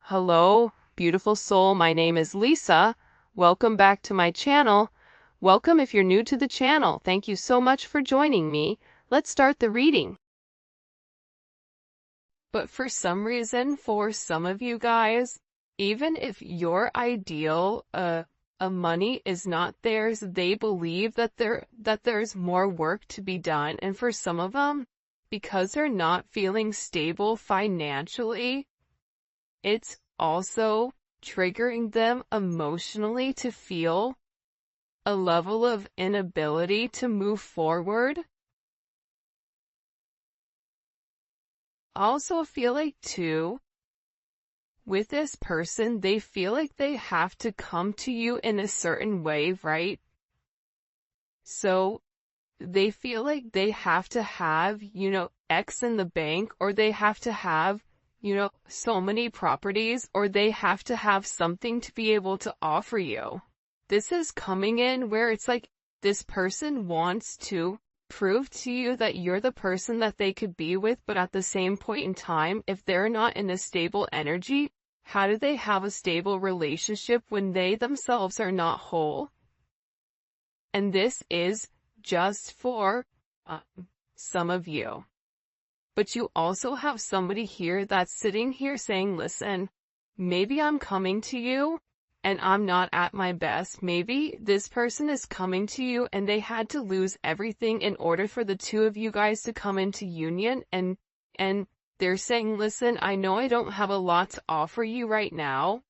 Hello, beautiful soul. My name is Lisa. Welcome back to my channel. Welcome if you're new to the channel. Thank you so much for joining me. Let's start the reading. But for some reason, for some of you guys, even if your ideal money is not theirs, they believe that there's more work to be done. And for some of them, because they're not feeling stable financially, it's also triggering them emotionally to feel a level of inability to move forward. I also feel like too, with this person, they feel like they have to come to you in a certain way, right? So they feel like they have to have, X in the bank, or they have to have, so many properties, or they have to have something to be able to offer you. This is coming in where it's like this person wants to prove to you that you're the person that they could be with, but at the same point in time, if they're not in a stable energy, how do they have a stable relationship when they themselves are not whole? And this is just for some of you. But you also have somebody here that's sitting here saying, listen, maybe I'm coming to you and I'm not at my best. Maybe this person is coming to you and they had to lose everything in order for the two of you guys to come into union. And they're saying, listen, I know I don't have a lot to offer you right now,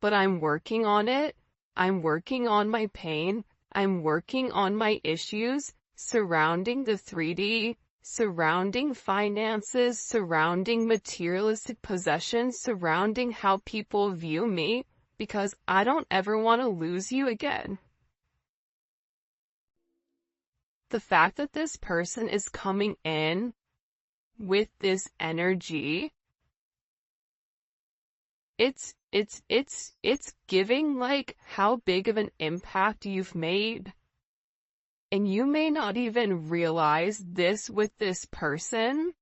but I'm working on it. I'm working on my pain. I'm working on my issues surrounding the 3D, surrounding finances, surrounding materialistic possessions, surrounding how people view me, because I don't ever want to lose you again. The fact that this person is coming in with this energy, it's giving like how big of an impact you've made. And you may not even realize this with this person,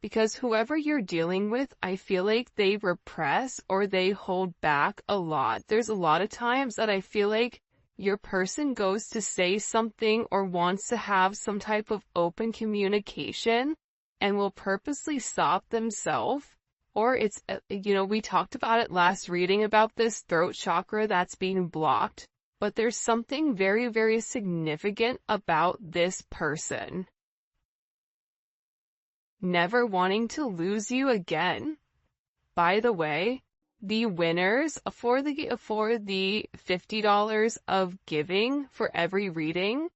because whoever you're dealing with, I feel like they repress or they hold back a lot. There's a lot of times that I feel like your person goes to say something or wants to have some type of open communication and will purposely stop themselves. Or it's, we talked about it last reading about this throat chakra that's being blocked. But there's something very, very significant about this person never wanting to lose you again. By the way, the winners for the $50 of giving for every reading,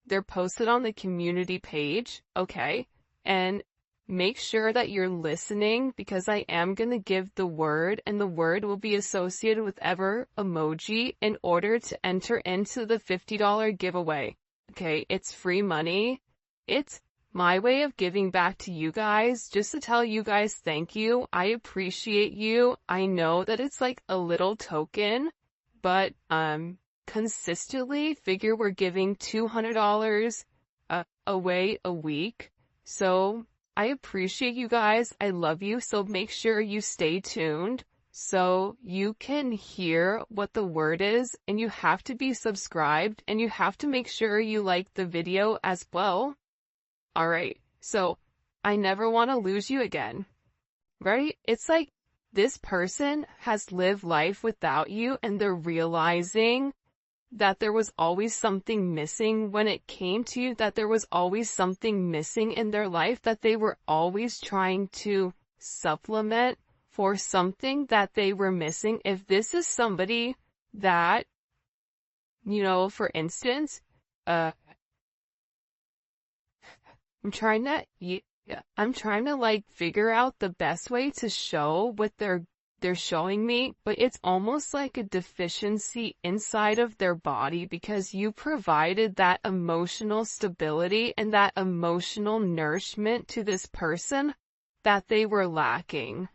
they're posted on the community page, okay? And make sure that you're listening, because I am going to give the word, and the word will be associated with ever emoji in order to enter into the $50 giveaway. Okay, it's free money. It's my way of giving back to you guys, just to tell you guys thank you. I appreciate you. I know that it's like a little token, but consistently figure we're giving $200 away a week. So I appreciate you guys. I love you. So make sure you stay tuned so you can hear what the word is, and you have to be subscribed, and you have to make sure you like the video as well. All right. So I never want to lose you again, right? It's like this person has lived life without you, and they're realizing that there was always something missing when it came to you, that there was always something missing in their life, that they were always trying to supplement for something that they were missing. If this is somebody that, for instance, I'm trying to like figure out the best way to show what they're showing me, but it's almost like a deficiency inside of their body, because you provided that emotional stability and that emotional nourishment to this person that they were lacking.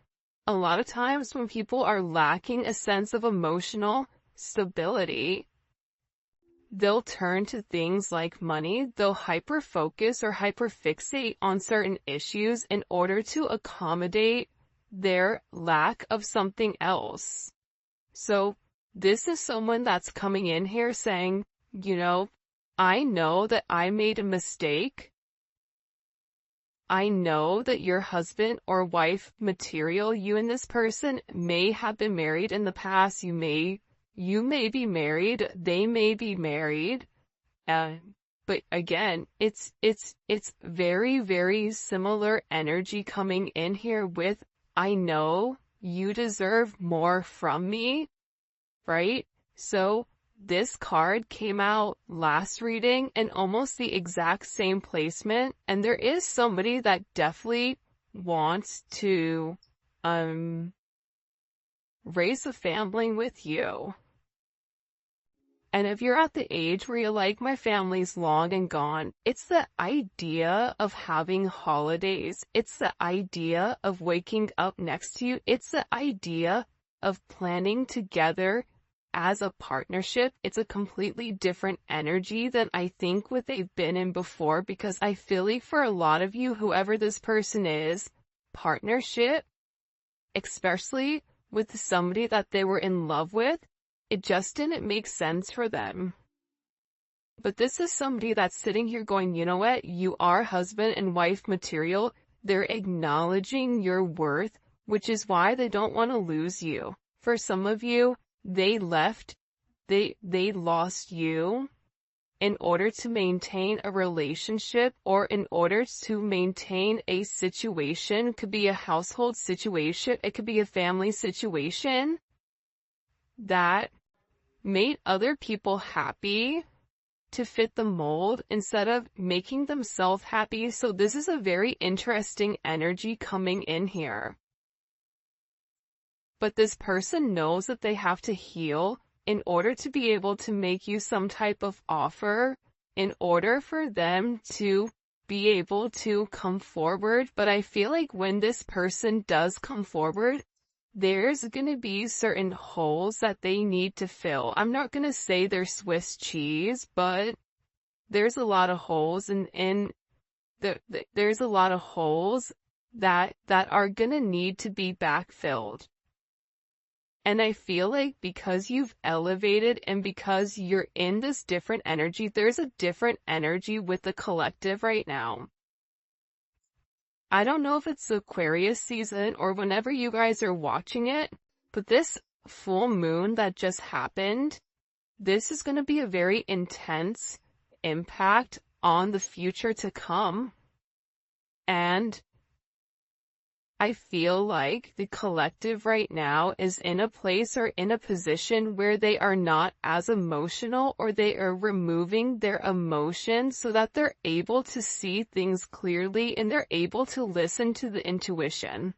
A lot of times when people are lacking a sense of emotional stability, they'll turn to things like money. They'll hyper-focus or hyper-fixate on certain issues in order to accommodate their lack of something else. So this is someone that's coming in here saying, I know that I made a mistake. I know that your husband or wife material, you and this person may have been married in the past. You may be married. They may be married. But again, it's very, very similar energy coming in here with, I know you deserve more from me, right? So this card came out last reading and almost the exact same placement. And there is somebody that definitely wants to, raise a family with you. And if you're at the age where you're like, my family's long and gone, it's the idea of having holidays. It's the idea of waking up next to you. It's the idea of planning together as a partnership. It's a completely different energy than I think what they've been in before, because I feel like for a lot of you, whoever this person is, partnership, especially with somebody that they were in love with, it just didn't make sense for them. But this is somebody that's sitting here going, you know what? You are husband and wife material. They're acknowledging your worth, which is why they don't want to lose you. For some of you, they left, they lost you in order to maintain a relationship or in order to maintain a situation. It could be a household situation. It could be a family situation that made other people happy to fit the mold instead of making themselves happy. So this is a very interesting energy coming in here. But this person knows that they have to heal in order to be able to make you some type of offer, in order for them to be able to come forward. But I feel like when this person does come forward, there's going to be certain holes that they need to fill. I'm not going to say they're Swiss cheese, but there's a lot of holes there's a lot of holes that are going to need to be backfilled. And I feel like because you've elevated and because you're in this different energy, there's a different energy with the collective right now. I don't know if it's the Aquarius season or whenever you guys are watching it, but this full moon that just happened, this is going to be a very intense impact on the future to come. And I feel like the collective right now is in a place or in a position where they are not as emotional, or they are removing their emotions so that they're able to see things clearly and they're able to listen to the intuition.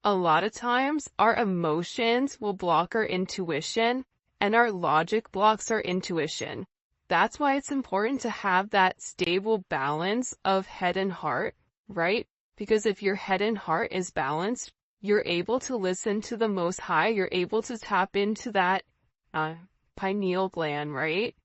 A lot of times our emotions will block our intuition and our logic blocks our intuition. That's why it's important to have that stable balance of head and heart, right? Because if your head and heart is balanced, you're able to listen to the Most High. You're able to tap into that pineal gland, right?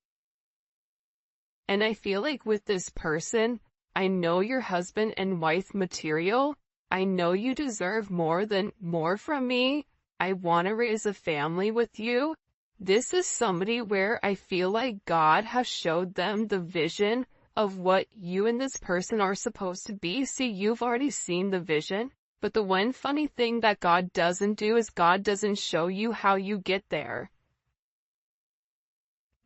And I feel like with this person, I know you're husband and wife material. I know you deserve more from me. I want to raise a family with you. This is somebody where I feel like God has showed them the vision of what you and this person are supposed to be. See, you've already seen the vision, but the one funny thing that God doesn't do is God doesn't show you how you get there.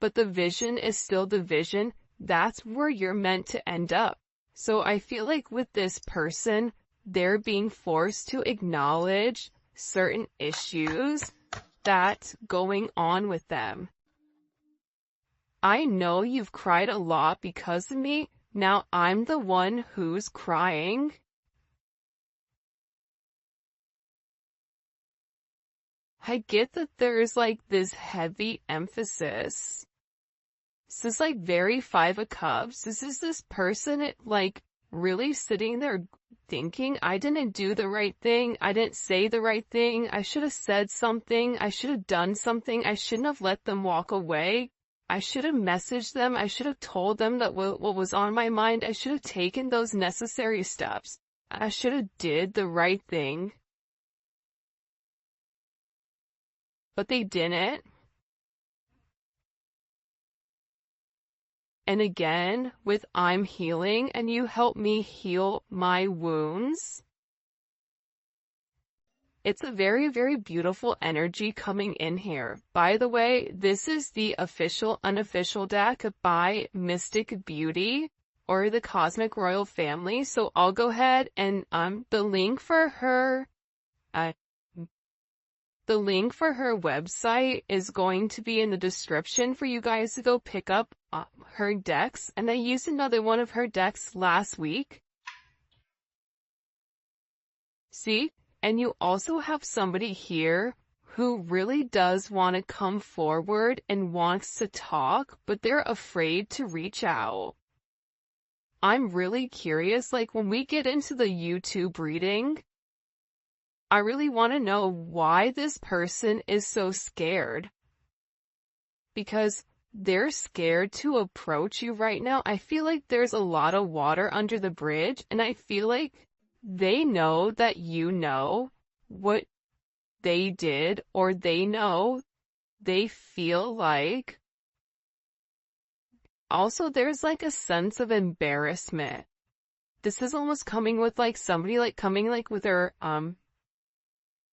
But the vision is still the vision. That's where you're meant to end up. So I feel like with this person, they're being forced to acknowledge certain issues that's going on with them. I know you've cried a lot because of me. Now I'm the one who's crying. I get that there's like this heavy emphasis. This is like very Five of Cups. This is this person like really sitting there thinking, I didn't do the right thing. I didn't say the right thing. I should have said something. I should have done something. I shouldn't have let them walk away. I should have messaged them. I should have told them that what was on my mind. I should have taken those necessary steps. I should have did the right thing. but they didn't. And again, with I'm healing and you help me heal my wounds. It's a very, very beautiful energy coming in here. By the way, this is the official unofficial deck by Mystic Beauty or the Cosmic Royal Family. So I'll go ahead and the link for her website is going to be in the description for you guys to go pick up her decks. And I used another one of her decks last week. See? And you also have somebody here who really does want to come forward and wants to talk, but they're afraid to reach out. I'm really curious, like when we get into the YouTube reading, I really want to know why this person is so scared. Because they're scared to approach you right now. I feel like there's a lot of water under the bridge, and I feel like they know that you know what they did, or they know, they feel like. Also, there's like a sense of embarrassment. This is almost coming with like somebody like coming like with their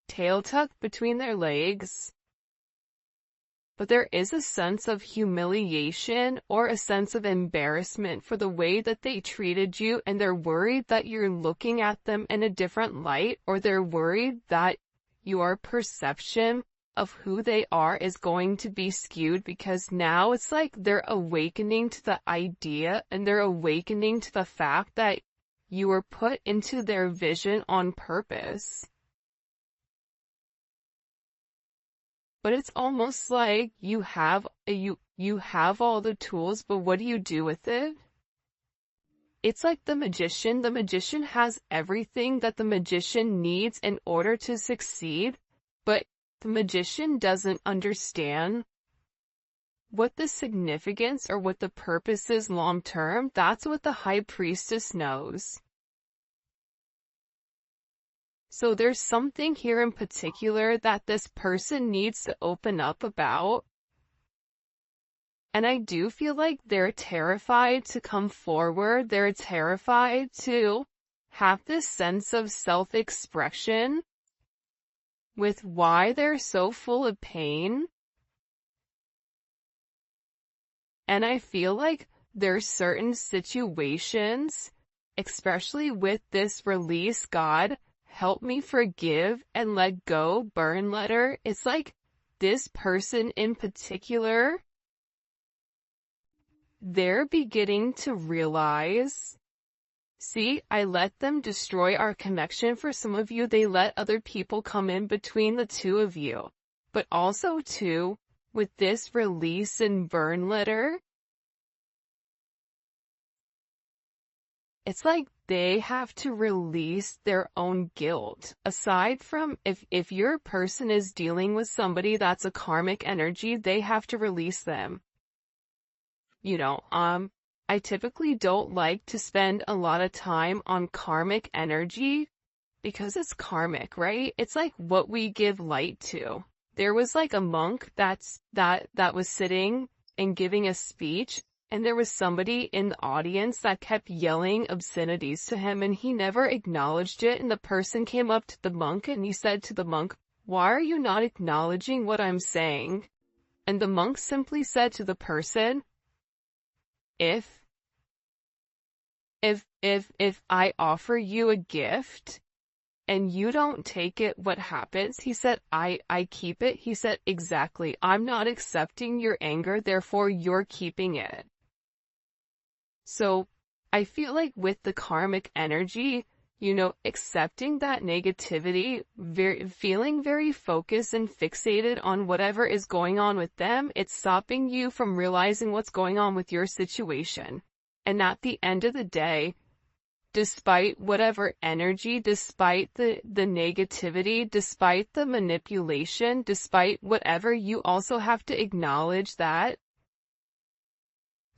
tail tucked between their legs. But there is a sense of humiliation or a sense of embarrassment for the way that they treated you, and they're worried that you're looking at them in a different light, or they're worried that your perception of who they are is going to be skewed, because now it's like they're awakening to the idea and they're awakening to the fact that you were put into their vision on purpose. But it's almost like you have all the tools, but what do you do with it? It's like the magician. The magician has everything that the magician needs in order to succeed, but the magician doesn't understand what the significance or what the purpose is long term. That's what the high priestess knows. So there's something here in particular that this person needs to open up about. And I do feel like they're terrified to come forward. They're terrified to have this sense of self-expression with why they're so full of pain. And I feel like there's certain situations, especially with this release, God, help me forgive and let go burn letter. It's like this person in particular, they're beginning to realize, see, I let them destroy our connection. For some of you, they let other people come in between the two of you. But also too, with this release and burn letter, it's like they have to release their own guilt. Aside from if your person is dealing with somebody that's a karmic energy, they have to release them. You know, I typically don't like to spend a lot of time on karmic energy because it's karmic, right? It's like what we give light to. There was like a monk that was sitting and giving a speech, and there was somebody in the audience that kept yelling obscenities to him, and he never acknowledged it. And the person came up to the monk and he said to the monk, "Why are you not acknowledging what I'm saying?" And the monk simply said to the person, if I offer you a gift and you don't take it, what happens? He said, I keep it. He said, exactly. I'm not accepting your anger, therefore you're keeping it. So I feel like with the karmic energy, you know, accepting that negativity, feeling very focused and fixated on whatever is going on with them, it's stopping you from realizing what's going on with your situation. And at the end of the day, despite whatever energy, despite the negativity, despite the manipulation, despite whatever, you also have to acknowledge that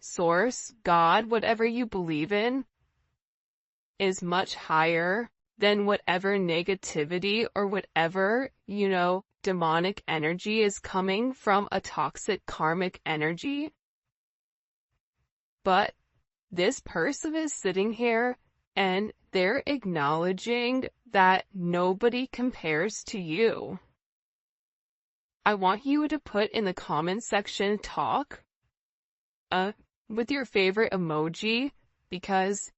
Source, God, whatever you believe in, is much higher then whatever negativity or whatever, demonic energy is coming from a toxic karmic energy. But this person is sitting here and they're acknowledging that nobody compares to you. I want you to put in the comment section talk with your favorite emoji, because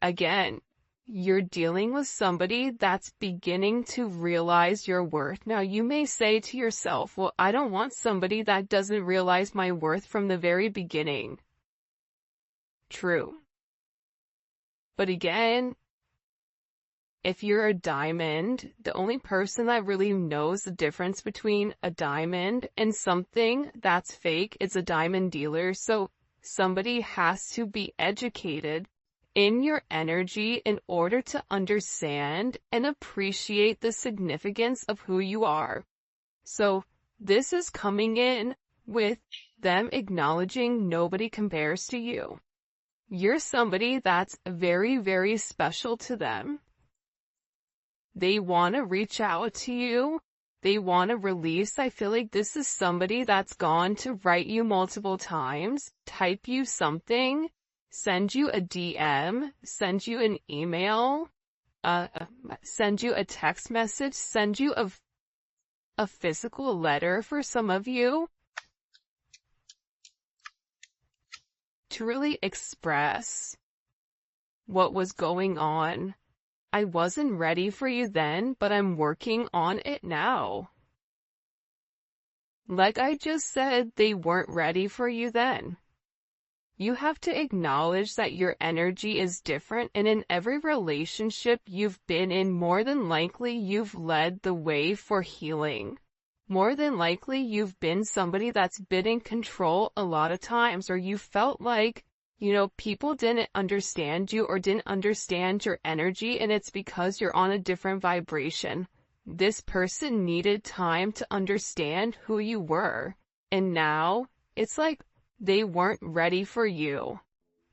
again, you're dealing with somebody that's beginning to realize your worth. Now, you may say to yourself, well, I don't want somebody that doesn't realize my worth from the very beginning. True. But again, if you're a diamond, the only person that really knows the difference between a diamond and something that's fake is a diamond dealer. So somebody has to be educated in your energy in order to understand and appreciate the significance of who you are. So this is coming in with them acknowledging nobody compares to you. You're somebody that's very, very special to them. They want to reach out to you. They want to release. I feel like this is somebody that's gone to write you multiple times, type you something, send you a DM, send you an email, send you a text message, send you a physical letter for some of you, to really express what was going on. I wasn't ready for you then, but I'm working on it now. Like I just said, they weren't ready for you then. You have to acknowledge that your energy is different, and in every relationship you've been in, more than likely you've led the way for healing. More than likely you've been somebody that's been in control a lot of times, or you felt like, people didn't understand you or didn't understand your energy, and it's because you're on a different vibration. This person needed time to understand who you were, and now it's like they weren't ready for you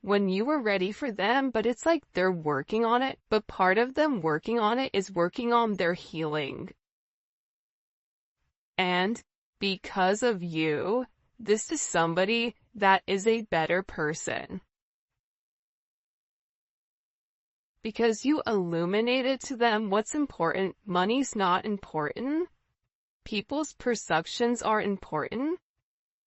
when you were ready for them, but it's like they're working on it. But part of them working on it is working on their healing. And because of you, this is somebody that is a better person. Because you illuminated to them what's important. Money's not important. People's perceptions are important.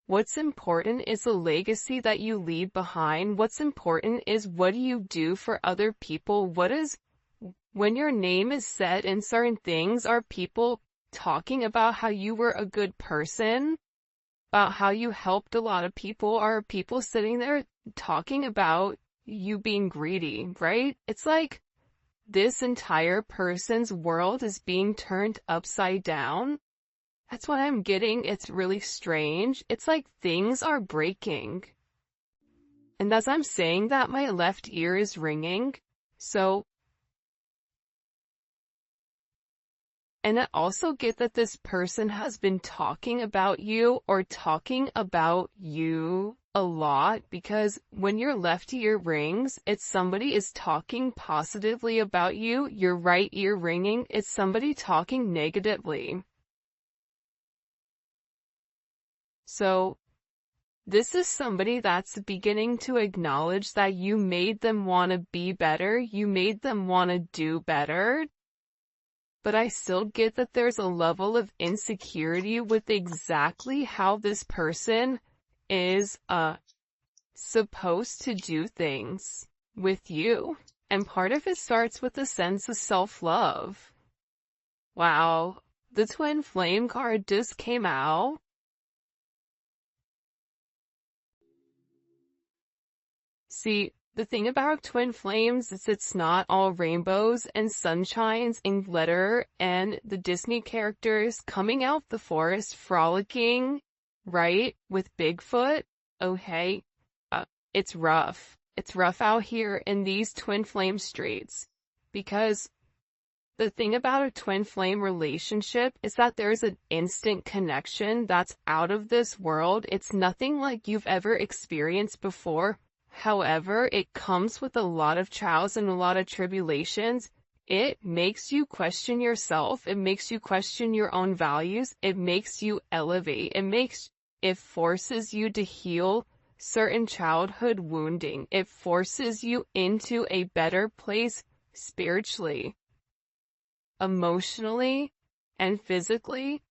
What's important is the legacy that you leave behind. What's important is what do you do for other people? When your name is said in certain things, are people talking about how you were a good person? About how you helped a lot of people? Are people sitting there talking about you being greedy, right? It's like this entire person's world is being turned upside down. That's what I'm getting. It's really strange. It's like things are breaking. And as I'm saying that, my left ear is ringing. And I also get that this person has been talking about you or talking about you a lot, because when your left ear rings, it's somebody is talking positively about you. Your right ear ringing, it's somebody talking negatively. So this is somebody that's beginning to acknowledge that you made them want to be better. You made them want to do better. But I still get that there's a level of insecurity with exactly how this person is supposed to do things with you. And part of it starts with a sense of self-love. Wow, the twin flame card just came out. See, the thing about twin flames is it's not all rainbows and sunshines and glitter and the Disney characters coming out the forest frolicking, right, with Bigfoot. Okay, it's rough. It's rough out here in these twin flame streets, because the thing about a twin flame relationship is that there's an instant connection that's out of this world. It's nothing like you've ever experienced before. However, it comes with a lot of trials and a lot of tribulations. It makes you question yourself. It makes you question your own values. It makes you elevate. It forces you to heal certain childhood wounding. It forces you into a better place spiritually, emotionally, and physically.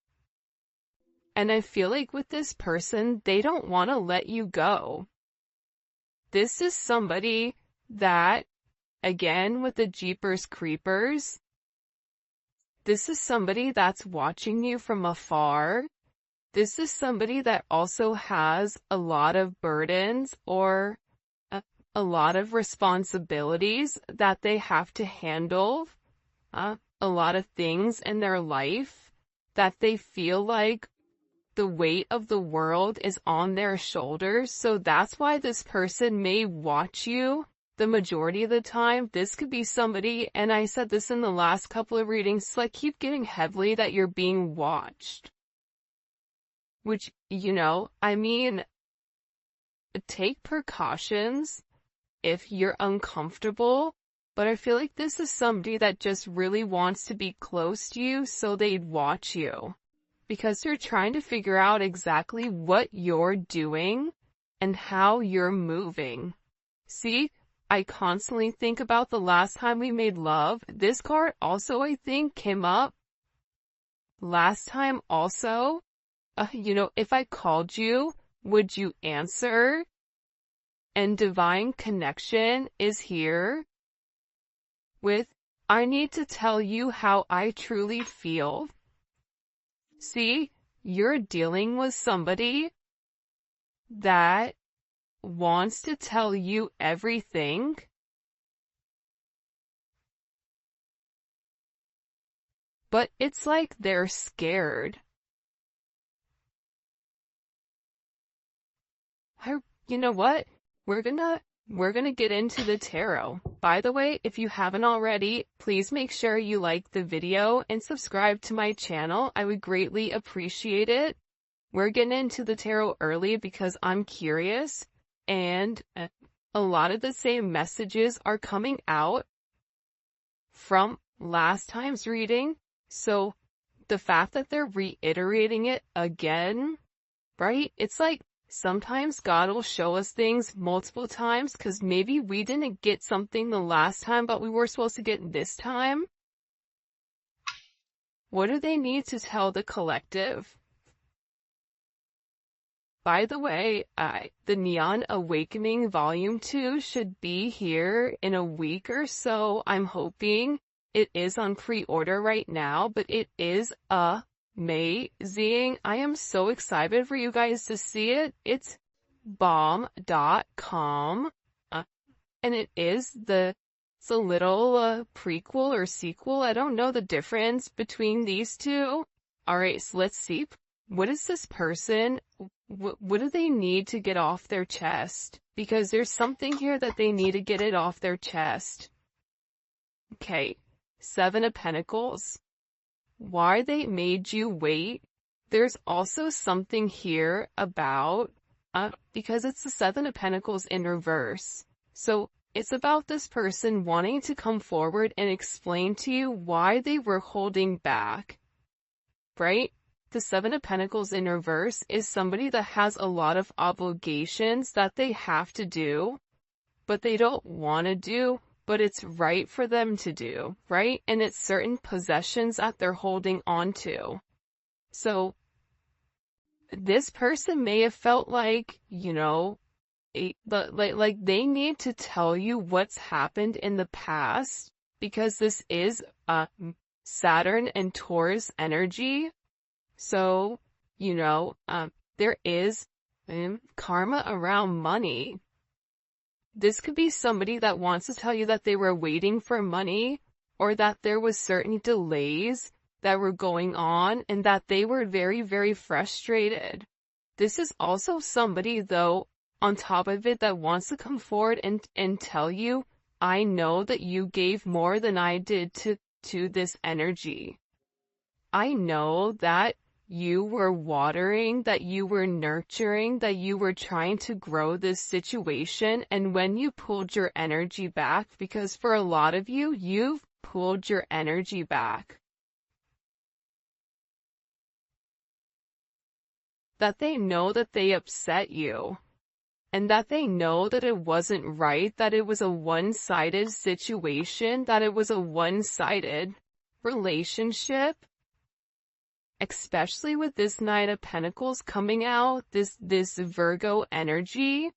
And I feel like with this person, they don't want to let you go. This is somebody that, again, with the Jeepers Creepers, this is somebody that's watching you from afar. This is somebody that also has a lot of burdens or a lot of responsibilities that they have to handle, a lot of things in their life that they feel like the weight of the world is on their shoulders. So that's why this person may watch you the majority of the time. This could be somebody, and I said this in the last couple of readings, like keep getting heavily that you're being watched. Which, I mean, take precautions if you're uncomfortable, but I feel like this is somebody that just really wants to be close to you, so they'd watch you. Because they're trying to figure out exactly what you're doing and how you're moving. See, I constantly think about the last time we made love. This card also, I think, came up last time also. If I called you, would you answer? And divine connection is here with, I need to tell you how I truly feel. See, you're dealing with somebody that wants to tell you everything, but it's like they're scared. You know what? We're gonna get into the tarot. By the way, if you haven't already, please make sure you like the video and subscribe to my channel. I would greatly appreciate it. We're getting into the tarot early because I'm curious, and a lot of the same messages are coming out from last time's reading. So the fact that they're reiterating it again, right? It's like sometimes God will show us things multiple times because maybe we didn't get something the last time, but we were supposed to get this time. What do they need to tell the collective? By the way, the Neon Awakening Volume 2 should be here in a week or so, I'm hoping. It is on pre-order right now, but it is amazing. I am so excited for you guys to see it. It's bomb.com, and it's a little prequel or sequel. I don't know the difference between these two. Alright, so let's see. What is this person? What do they need to get off their chest? Because there's something here that they need to get it off their chest. Okay, 7 of Pentacles. Why they made you wait? There's also something here about, because it's the 7 of Pentacles in reverse. So it's about this person wanting to come forward and explain to you why they were holding back, right? The 7 of Pentacles in reverse is somebody that has a lot of obligations that they have to do, but they don't want to do, but it's right for them to do, right? And it's certain possessions that they're holding on to. So this person may have felt like, like they need to tell you what's happened in the past, because this is Saturn and Taurus energy. So, there is karma around money. This could be somebody that wants to tell you that they were waiting for money, or that there was certain delays that were going on and that they were very, very frustrated. This is also somebody, though, on top of it, that wants to come forward and tell you, I know that you gave more than I did to this energy. I know that you were watering, that you were nurturing, that you were trying to grow this situation, and when you pulled your energy back, because for a lot of you, you've pulled your energy back, that they know that they upset you, and that they know that it wasn't right, that it was a one-sided situation, that it was a one-sided relationship, especially with this Knight of Pentacles coming out, this Virgo energy,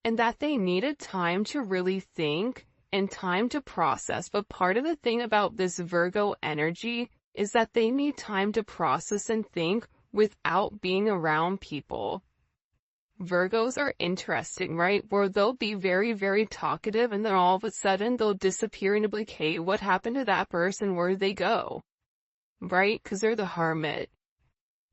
and that they needed time to really think and time to process. But part of the thing about this Virgo energy is that they need time to process and think without being around people. Virgos are interesting, right? Where they'll be very, very talkative, and then all of a sudden they'll disappear and be like, hey, what happened to that person? Where'd they go? Right? Because they're the hermit.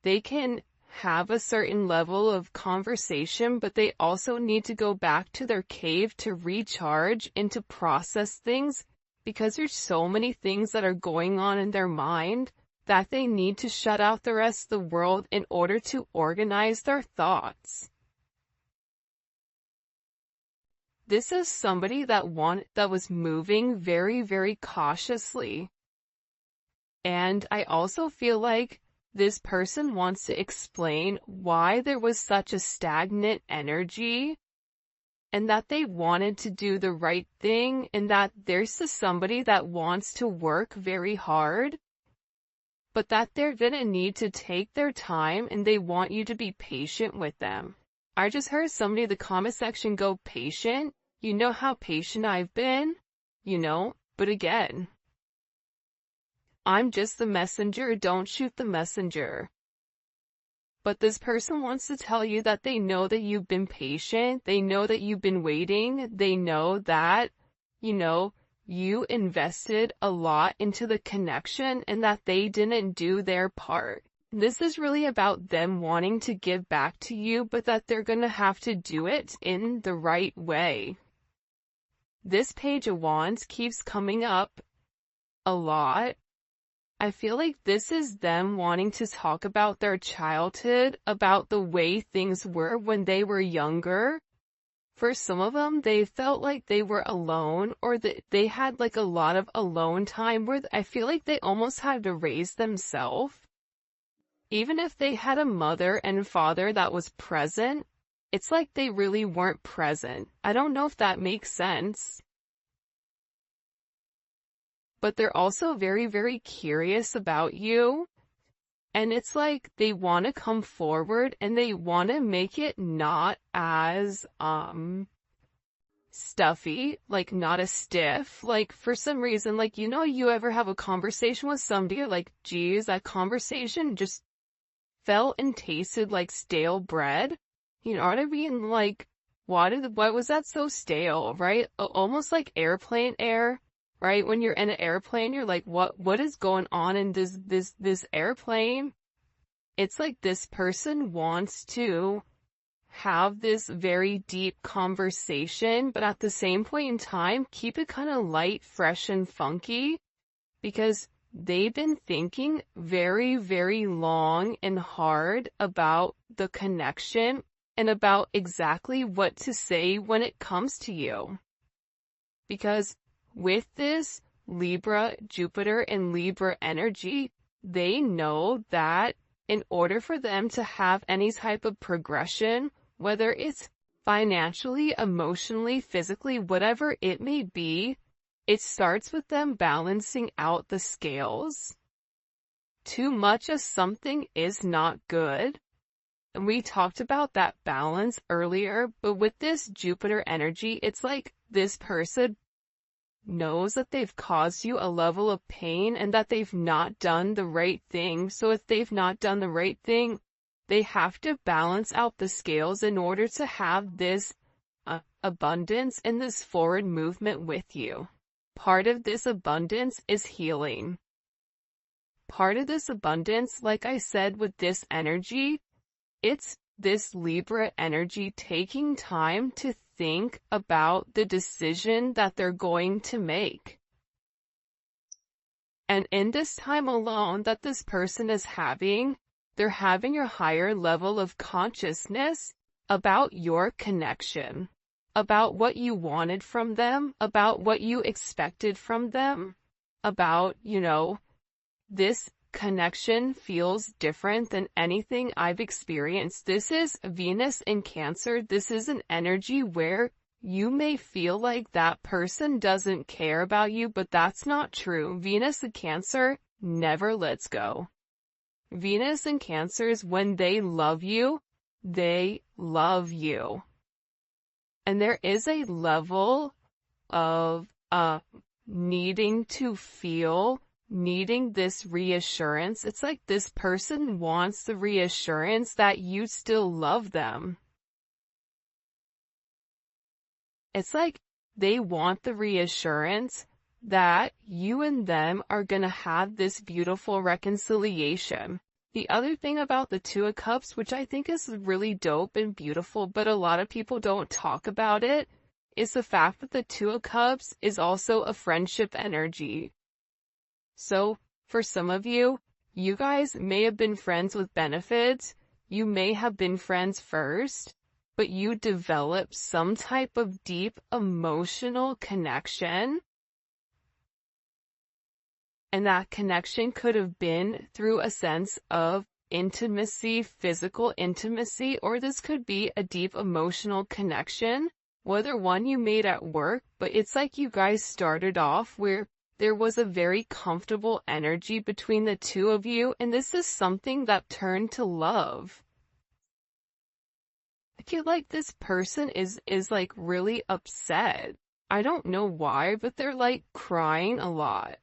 They can have a certain level of conversation, but they also need to go back to their cave to recharge and to process things, because there's so many things that are going on in their mind that they need to shut out the rest of the world in order to organize their thoughts. This is somebody that was moving very, very cautiously. And I also feel like this person wants to explain why there was such a stagnant energy, and that they wanted to do the right thing, and that there's somebody that wants to work very hard, but that they're gonna need to take their time, and they want you to be patient with them. I just heard somebody in the comment section go, patient? You know how patient I've been? But again, I'm just the messenger, don't shoot the messenger. But this person wants to tell you that they know that you've been patient, they know that you've been waiting, they know that, you invested a lot into the connection and that they didn't do their part. This is really about them wanting to give back to you, but that they're gonna have to do it in the right way. This Page of Wands keeps coming up a lot. I feel like this is them wanting to talk about their childhood, about the way things were when they were younger. For some of them, they felt like they were alone, or that they had like a lot of alone time where I feel like they almost had to raise themselves. Even if they had a mother and father that was present, it's like they really weren't present. I don't know if that makes sense. But they're also very, very curious about you. And it's like they want to come forward and they want to make it not as, stuffy, like not as stiff. Like for some reason, like, you ever have a conversation with somebody, you're like, geez, that conversation just felt and tasted like stale bread. You know what I mean? Like, why was that so stale, right? Almost like airplane air. Right? When you're in an airplane, you're like, what is going on in this airplane? It's like this person wants to have this very deep conversation, but at the same point in time, keep it kind of light, fresh, and funky, because they've been thinking very, very long and hard about the connection and about exactly what to say when it comes to you. Because with this Libra, Jupiter, and Libra energy, they know that in order for them to have any type of progression, whether it's financially, emotionally, physically, whatever it may be, it starts with them balancing out the scales. Too much of something is not good. And we talked about that balance earlier, but with this Jupiter energy, it's like this person knows that they've caused you a level of pain and that they've not done the right thing. So if they've not done the right thing, they have to balance out the scales in order to have this abundance and this forward movement with you. Part of this abundance is healing. Part of this abundance, like I said, with this energy, it's this Libra energy taking time to think about the decision that they're going to make. And in this time alone that this person is having, they're having a higher level of consciousness about your connection, about what you wanted from them, about what you expected from them, about, this connection feels different than anything I've experienced. This is Venus in Cancer. This is an energy where you may feel like that person doesn't care about you, but that's not true. Venus in Cancer never lets go. Venus in Cancers, when they love you, they love you. And there is a level of needing to feel, needing this reassurance. It's like this person wants the reassurance that you still love them. It's like they want the reassurance that you and them are going to have this beautiful reconciliation. The other thing about the Two of Cups, which I think is really dope and beautiful, but a lot of people don't talk about it, is the fact that the Two of Cups is also a friendship energy. So, for some of you, you guys may have been friends with benefits, you may have been friends first, but you develop some type of deep emotional connection. And that connection could have been through a sense of intimacy, physical intimacy, or this could be a deep emotional connection, whether one you made at work, but it's like you guys started off where there was a very comfortable energy between the two of you, and this is something that turned to love. I feel like this person is like really upset. I don't know why, but they're like crying a lot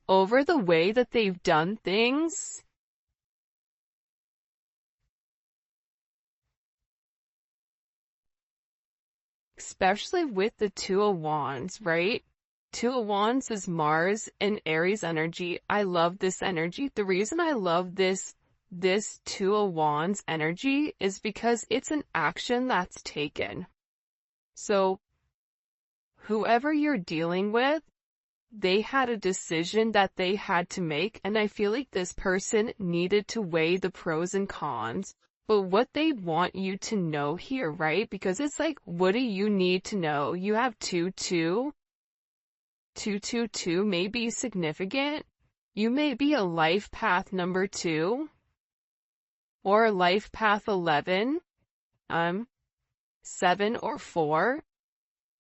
over the way that they've done things. Especially with the Two of Wands, right? Two of Wands is Mars and Aries energy. I love this energy. The reason I love this Two of Wands energy is because it's an action that's taken. So, whoever you're dealing with, they had a decision that they had to make, and I feel like this person needed to weigh the pros and cons. But what they want you to know here, right? Because it's like, what do you need to know? You have 2-2. 2-2-2 may be significant. You may be a life path number 2. Or life path 11. 7 or 4.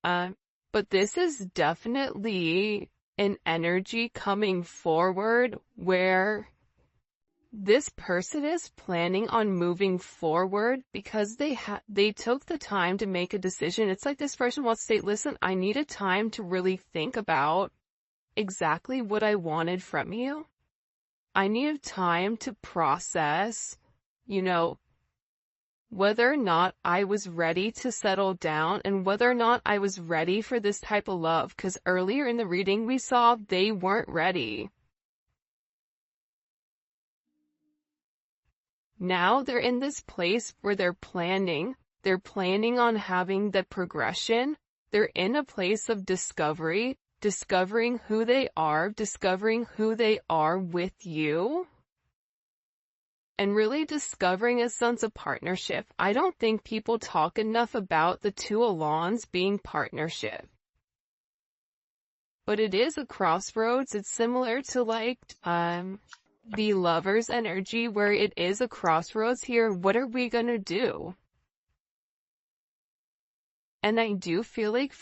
But this is definitely an energy coming forward where this person is planning on moving forward because they took the time to make a decision. It's like this person wants to say, listen, I needed time to really think about exactly what I wanted from you. I needed time to process, whether or not I was ready to settle down and whether or not I was ready for this type of love. Because earlier in the reading we saw they weren't ready. Now they're in this place where they're planning on having the progression. They're in a place of discovery, discovering who they are with you, and really discovering a sense of partnership. I don't think people talk enough about the Two of Wands being partnership. But it is a crossroads. It's similar to the Lover's energy, where it is a crossroads here. What are we gonna do? And I do feel like